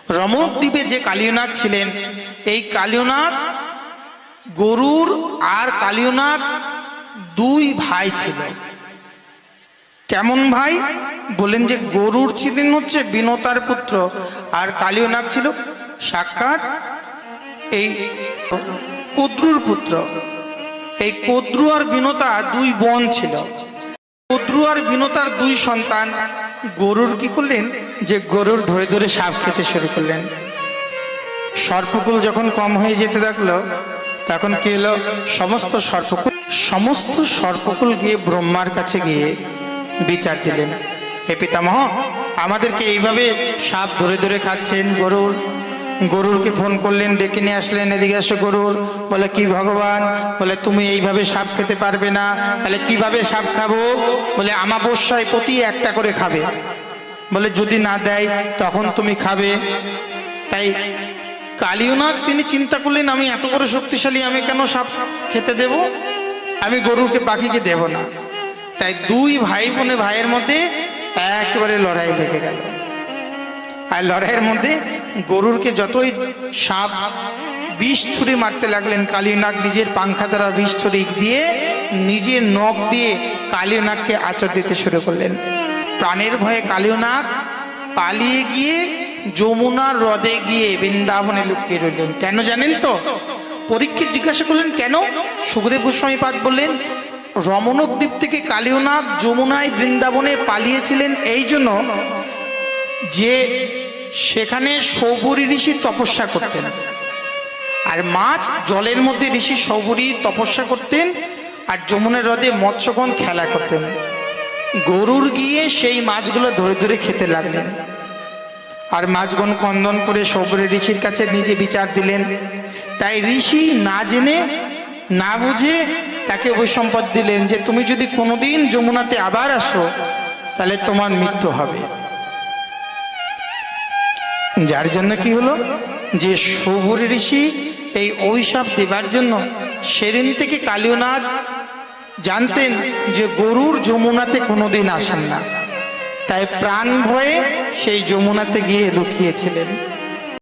রমক দ্বীপে যে কালীয়নাগ ছিলেন, এই কালীয়নাগ গরুর আর কালীয়নাগ দুই ভাই ছিল। কেমন ভাই বলেন? যে গরুর ছিলেন হচ্ছে বিনতার পুত্র, আর কালীয়নাগ ছিল সাক্ষাৎ এই কদ্রুর পুত্র। এই কদ্রু আর বিনতা দুই বোন ছিল। কদ্রু আর বিনতার দুই সন্তান গরুর কি করলেন? যে গরুর ধরে ধরে সাপ খেতে শুরু করলেন। সর্পকুল যখন কম হয়ে যেতে থাকলো, তখন কি হলো? সমস্ত সর্পকুল গিয়ে ব্রহ্মার কাছে গিয়ে বিচার দিলেন, হে পিতামহ, আমাদেরকে এইভাবে সাপ ধরে ধরে খাচ্ছেন। গরুরকে ফোন করলেন, ডেকে নিয়ে আসলেন, এদিকে আসো গরুর। বলে কি ভগবান? বলে তুমি এইভাবে সাপ খেতে পারবে না। তাহলে কিভাবে সাপ খাবো? বলে আমাবস্যায় প্রতি একটা করে খাবে। বলে যদি না দেয় তখন তুমি খাবে। তাই কালীয়নাগ তিনি চিন্তা করলেন, আমি এত বড় শক্তিশালী, আমি কেন সাপ খেতে দেব? আমি গরুরকে পাখিকে দেব না। তাই দুই ভাই ভাইয়ের মধ্যে একেবারে লড়াই লেগে গেল। আর লড়াইয়ের মধ্যে গরুরকে যতই সাপ বিষ ছুরি মারতে লাগলেন, কালীয়নাগ নিজের পাংখা দ্বারা বিষ ছুরি দিয়ে নিজের নখ দিয়ে কালীয়নাগকে আঁচড় দিতে শুরু করলেন। প্রাণের ভয়ে কালীয়নাগ পালিয়ে গিয়ে যমুনার হ্রদে গিয়ে বৃন্দাবনে লুকিয়ে রইলেন। কেন জানেন তো? পরীক্ষিত জিজ্ঞাসা করলেন কেন? সুখদেব গোস্বামী পাদ বললেন, রমণক দ্বীপ থেকে কালীয়নাগ যমুনায় বৃন্দাবনে পালিয়েছিলেন এই জন্য যে সেখানে সৌবরী ঋষি তপস্যা করতেন। আর মাছ জলের মধ্যে ঋষি সৌবরী তপস্যা করতেন, আর যমুনার হ্রদে মৎস্যগণ খেলা করতেন। গরুর গিয়ে সেই মাছগুলো ধরে ধরে খেতে লাগলেন। আর মাছগণ কন্দন করে সৌবরী ঋষির কাছে নিজে বিচার দিলেন। তাই ঋষি না জেনে না বুঝে তাকে অভিসম্পদ দিলেন যে তুমি যদি কোনোদিন যমুনাতে আবার আসো তাহলে তোমার মৃত্যু হবে। যার জন্য কি হলো? যে সৌবরী ঋষি এই অভিশাপ দেবার জন্য সেদিন থেকে কালীয়নাগ জানতেন যে গরুর যমুনাতে কোনোদিন আসেন না। তাই প্রাণ ভয়ে সেই যমুনাতে গিয়ে লুকিয়েছিলেন।